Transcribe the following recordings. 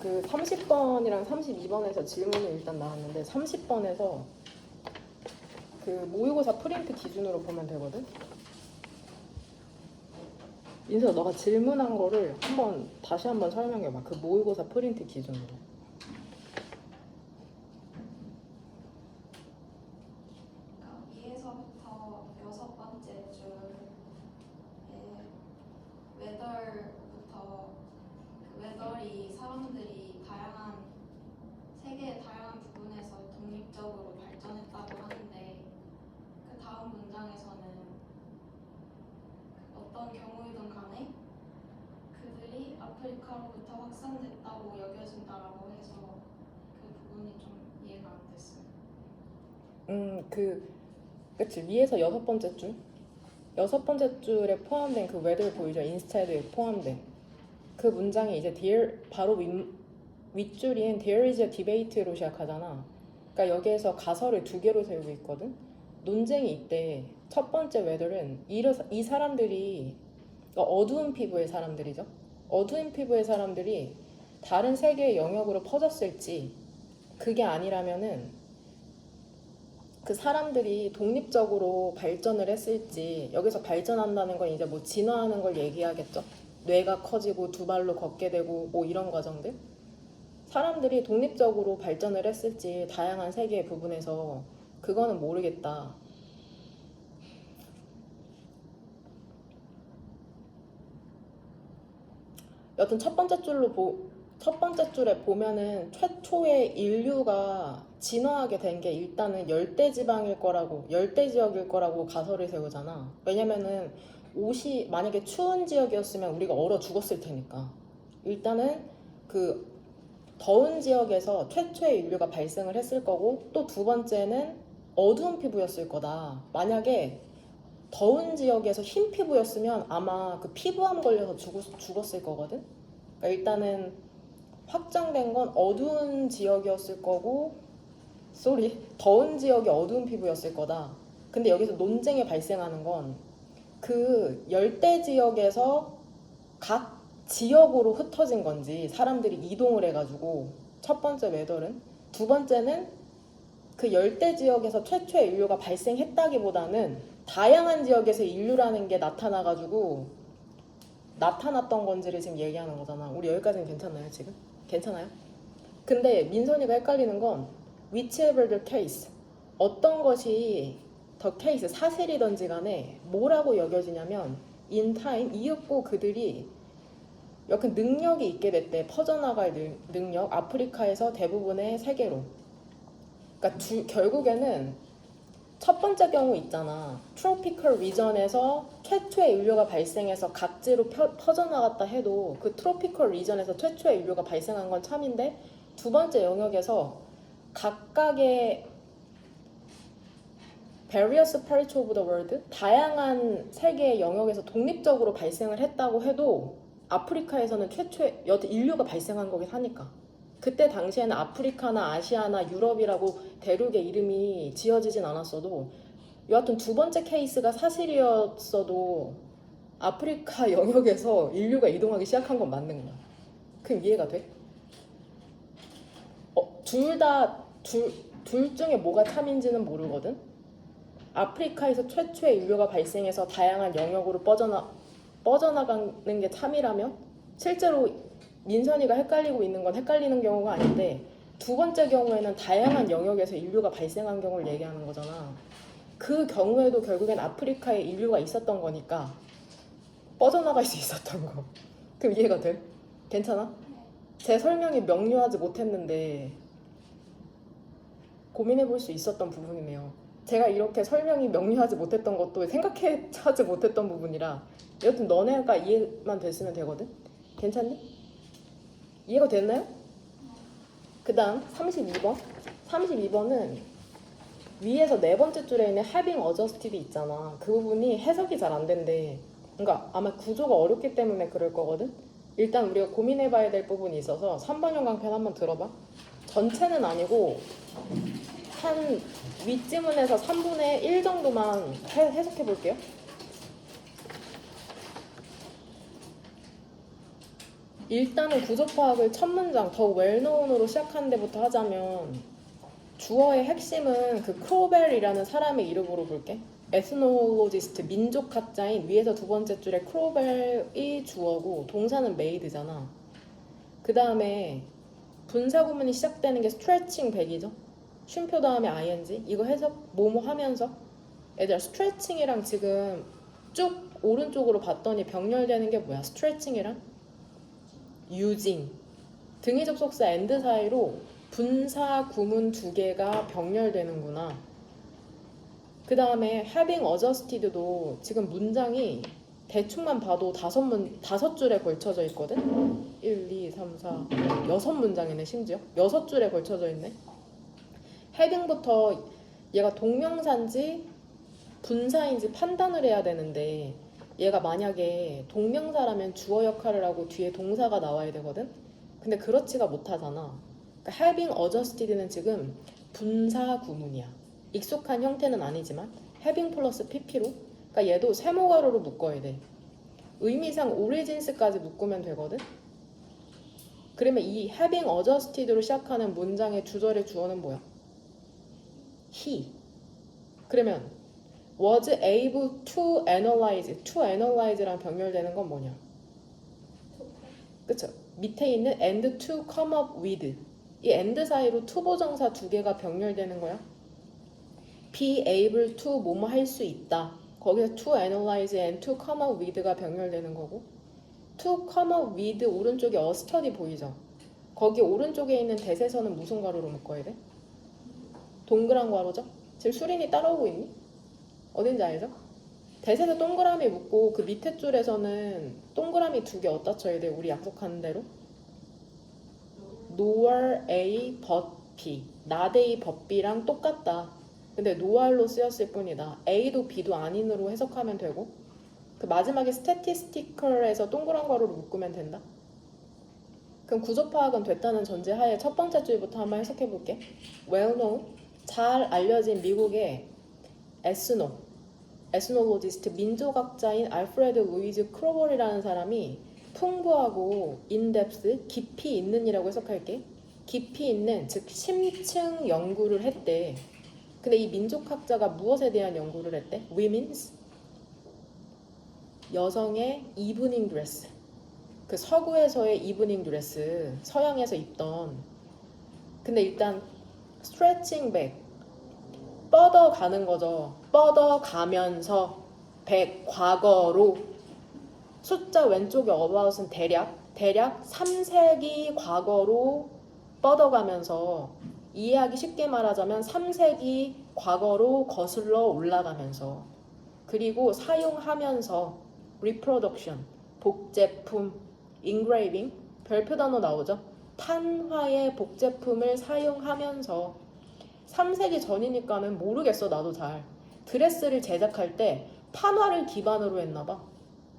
그 30번이랑 32번에서 질문이 일단 나왔는데 30번에서 그 모의고사 프린트 기준으로 보면 되거든? 인서 너가 질문한 거를 다시 한번 설명해봐. 그 모의고사 프린트 기준으로. 위에서부터 여섯 번째 줄에 웨더부터 그 웨더이 사람들이 다양한 세계의 다양한 부분에서 독립적으로 발전했다고 하는데 그 다음 문장에서는 어떤 경우이든 간에 그들이 아프리카로부터 확산됐다고 여겨진다라고 해서 그 부분이 좀 이해가 안 됐어요. 그치. 위에서 여섯 번째 줄. 여섯 번째 줄에 포함된 그 whether 보이죠? instead에 포함된. 그 문장이 이제 바로 윗줄인 there is a debate로 시작하잖아. 그러니까 여기에서 가설을 두 개로 세우고 있거든. 논쟁이 있대. 첫 번째 whether은 이 사람들이 어두운 피부의 사람들이죠. 어두운 피부의 사람들이 다른 세계의 영역으로 퍼졌을지 그게 아니라면은 그 사람들이 독립적으로 발전을 했을지 여기서 발전한다는 건 이제 뭐 진화하는 걸 얘기하겠죠. 뇌가 커지고 두 발로 걷게 되고 뭐 이런 과정들. 사람들이 독립적으로 발전을 했을지 다양한 세계의 부분에서 그거는 모르겠다. 여튼 첫 번째 줄에 보면은 최초의 인류가 진화하게 된 게 일단은 열대지방일 거라고, 열대지역일 거라고 가설을 세우잖아. 왜냐면은 만약에 추운 지역이었으면 우리가 얼어 죽었을 테니까. 일단은 그 더운 지역에서 최초의 인류가 발생을 했을 거고, 또 두 번째는 어두운 피부였을 거다. 만약에 더운 지역에서 흰 피부였으면 아마 그 피부암 걸려서 죽었을 거거든. 그러니까 일단은 확정된 건 어두운 지역이었을 거고, 더운 지역이 어두운 피부였을 거다. 근데 여기서 논쟁이 발생하는 건 그 열대 지역에서 각 지역으로 흩어진 건지 사람들이 이동을 해가지고 첫 번째 웨더는, 두 번째는 그 열대 지역에서 최초의 인류가 발생했다기보다는 다양한 지역에서 인류라는 게 나타나가지고 나타났던 건지를 지금 얘기하는 거잖아. 우리 여기까지는 괜찮나요 지금? 괜찮아요? 근데 민선이가 헷갈리는 건 whichever the case, 어떤 것이 the case, 사실이든지 간에 뭐라고 여겨지냐면 in time, 이윽고 그들이 약간 능력이 있게 됐대. 퍼져나갈 능력, 아프리카에서 대부분의 세계로. 그러니까 결국에는 첫 번째 경우 있잖아. 트로피컬 리전에서 최초의 인류가 발생해서 각지로 퍼져나갔다 해도 그 트로피컬 리전에서 최초의 인류가 발생한 건 참인데, 두 번째 영역에서 각각의 various parts of the world, 다양한 세계의 영역에서 독립적으로 발생을 했다고 해도 아프리카에서는 여튼 인류가 발생한 거긴 하니까. 그때 당시에는 아프리카나 아시아나 유럽이라고 대륙의 이름이 지어지진 않았어도 여하튼 두 번째 케이스가 사실이었어도 아프리카 영역에서 인류가 이동하기 시작한 건 맞는 거야. 그럼 이해가 돼? 둘 중에 뭐가 참인지는 모르거든? 아프리카에서 최초의 인류가 발생해서 다양한 영역으로 뻗어나가는 게 참이라면 실제로 민선이가 헷갈리고 있는 건 헷갈리는 경우가 아닌데, 두 번째 경우에는 다양한 영역에서 인류가 발생한 경우를 얘기하는 거잖아. 그 경우에도 결국엔 아프리카에 인류가 있었던 거니까 뻗어나갈 수 있었던 거. 그럼 이해가 돼? 괜찮아? 제 설명이 명료하지 못했는데 고민해 볼 수 있었던 부분이네요. 제가 이렇게 설명이 명료하지 못했던 것도 생각하지 못했던 부분이라 여튼 너네가 이해만 됐으면 되거든? 괜찮니? 이해가 됐나요? 그 다음 32번. 32번은 위에서 네 번째 줄에 있는 having adjusted 있잖아. 그 부분이 해석이 잘 안 된대. 그러니까 아마 구조가 어렵기 때문에 그럴 거거든? 일단 우리가 고민해봐야 될 부분이 있어서 3번형 강편 한번 들어봐. 전체는 아니고 한 윗지문에서 3분의 1 정도만 해석해 볼게요. 일단은 구조 파악을 첫 문장 더 웰노운으로 시작하는 데부터 하자면 주어의 핵심은 그 크로벨이라는 사람의 이름으로 볼게. 에스노로지스트 민족학자인 위에서 두 번째 줄에 크로벨이 주어고 동사는 메이드잖아. 그 다음에 분사구문이 시작되는 게 스트레칭 백이죠. 쉼표 다음에 ing 이거 해서 뭐뭐 하면서 얘들아 스트레칭이랑 지금 쭉 오른쪽으로 봤더니 병렬되는 게 뭐야? 스트레칭이랑 using 등위 접속사 and 사이로 분사 구문 두 개가 병렬되는구나. 그 다음에 having adjusted도 지금 문장이 대충만 봐도 다섯 줄에 걸쳐져 있거든. 1, 2, 3, 4, 6 문장이네. 심지어 6줄에 걸쳐져 있네. having부터 얘가 동명사인지 분사인지 판단을 해야 되는데 얘가 만약에 동명사라면 주어 역할을 하고 뒤에 동사가 나와야 되거든. 근데 그렇지가 못하잖아. 그러니까 having adjusted는 지금 분사 구문이야. 익숙한 형태는 아니지만 having 플러스 pp로 그러니까 얘도 세모가로로 묶어야 돼. 의미상 origins까지 묶으면 되거든. 그러면 이 having adjusted로 시작하는 문장의 주절의 주어는 뭐야? he. 그러면 was able to analyze랑 병렬되는 건 뭐냐? 그쵸? 밑에 있는 and to come up with 이 and 사이로 to 보정사 두 개가 병렬되는 거야. be able to 뭐뭐 할 수 있다. 거기서 to analyze and to come up with가 병렬되는 거고 to come up with 오른쪽에 a study 보이죠? 거기 오른쪽에 있는 대세서는 무슨 괄호로 묶어야 돼? 동그란 괄호죠? 지금 수린이 따라오고 있니? 어딘지 알죠? 대세서 동그라미 묶고 그 밑에 줄에서는 동그라미 두 개 어디다 쳐야 돼? 우리 약속하는 대로 nor A but B not A but B랑 똑같다. 근데 noar로 쓰였을 뿐이다. A도 B도 아닌으로 해석하면 되고 그 마지막에 statistical에서 동그란 괄호로 묶으면 된다. 그럼 구조 파악은 됐다는 전제하에 첫 번째 줄부터 한번 해석해 볼게. well known 잘 알려진 미국의 에스노로지스트 민족학자인 알프레드 루이즈 크로벌이라는 사람이 풍부하고 인덱스 깊이 있는이라고 해석할게. 깊이 있는 즉 심층 연구를 했대. 근데 이 민족학자가 무엇에 대한 연구를 했대? Women's 여성의 이브닝 드레스. 그 서구에서의 이브닝 드레스 서양에서 입던. 근데 일단 스트레칭 백 뻗어가는 거죠. 뻗어가면서 백 과거로 숫자 왼쪽에 about은 대략 3세기 과거로 뻗어가면서 이해하기 쉽게 말하자면 3세기 과거로 거슬러 올라가면서 그리고 사용하면서 reproduction, 복제품, engraving 별표 단어 나오죠. 탄화의 복제품을 사용하면서 3세기 전이니까는 모르겠어 나도 잘. 드레스를 제작할 때 판화를 기반으로 했나 봐.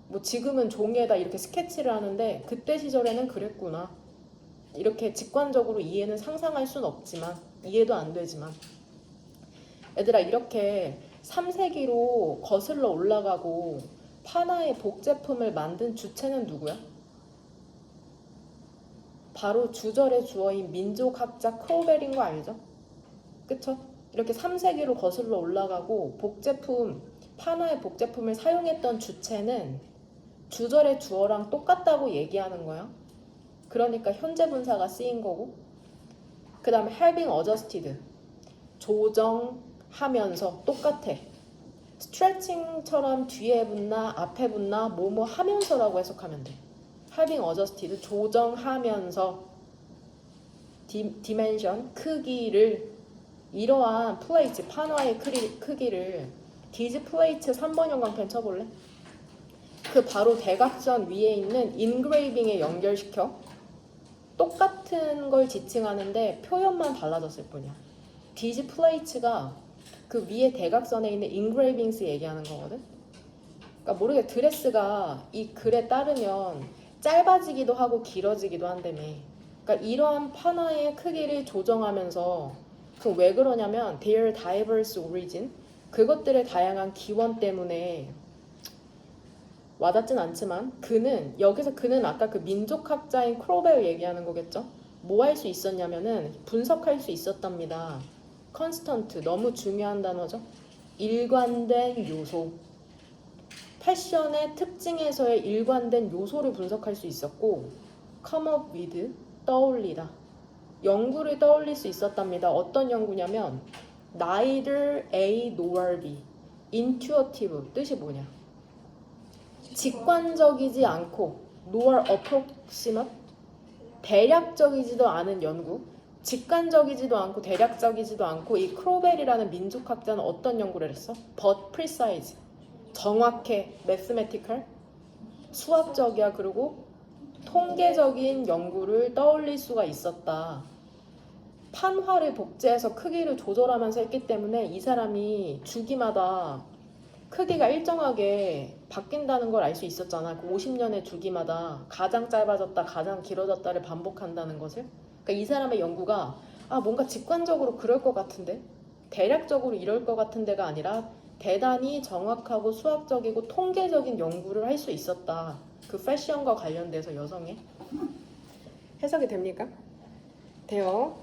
뭐 지금은 종이에다 이렇게 스케치를 하는데 그때 시절에는 그랬구나. 이렇게 직관적으로 이해는 상상할 순 없지만 이해도 안 되지만 얘들아 이렇게 3세기로 거슬러 올라가고 판화의 복제품을 만든 주체는 누구야? 바로 주절의 주어인 민족학자 크로벨인 거 알죠? 그쵸? 이렇게 3세기로 거슬러 올라가고 판화의 복제품을 사용했던 주체는 주절의 주어랑 똑같다고 얘기하는 거야. 그러니까 현재 분사가 쓰인 거고 그 다음에 having adjusted 조정하면서 똑같아. 스트레칭처럼 뒤에 붙나 앞에 붙나 뭐뭐 하면서라고 해석하면 돼. having adjusted 조정하면서 dimension 크기를 이러한 플레이트 판화의 크기를 디스플레이트 3번 형광펜 쳐볼래? 그 바로 대각선 위에 있는 인그레이빙에 연결시켜 똑같은 걸 지칭하는데 표현만 달라졌을 뿐이야. 디스플레이트가 그 위에 대각선에 있는 인그레이빙스 얘기하는 거거든. 그러니까 모르게 드레스가 이 글에 따르면 짧아지기도 하고 길어지기도 한다며. 그러니까 이러한 판화의 크기를 조정하면서 그 왜 그러냐면 their diverse origin 그것들의 다양한 기원 때문에 와닿진 않지만 그는 여기서 그는 아까 그 민족학자인 크로벨 얘기하는 거겠죠? 뭐 할 수 있었냐면은 분석할 수 있었답니다. 컨스턴트 너무 중요한 단어죠. 일관된 요소. 패션의 특징에서의 일관된 요소를 분석할 수 있었고 come up with 떠올리다. 연구를 떠올릴 수 있었답니다. 어떤 연구냐면 neither A nor B intuitive 뜻이 뭐냐? 직관적이지 않고 nor approximate 대략적이지도 않은 연구 직관적이지도 않고 대략적이지도 않고 이 크로벨이라는 민족학자는 어떤 연구를 했어? but precise 정확해 mathematical 수학적이야 그리고 통계적인 연구를 떠올릴 수가 있었다. 판화를 복제해서 크기를 조절하면서 했기 때문에 이 사람이 주기마다 크기가 일정하게 바뀐다는 걸 알 수 있었잖아. 그 50년의 주기마다 가장 짧아졌다, 가장 길어졌다를 반복한다는 것을. 그러니까 이 사람의 연구가 뭔가 직관적으로 그럴 것 같은데 대략적으로 이럴 것 같은데가 아니라 대단히 정확하고 수학적이고 통계적인 연구를 할 수 있었다. 그 패션과 관련돼서 여성의 해석이 됩니까? 돼요.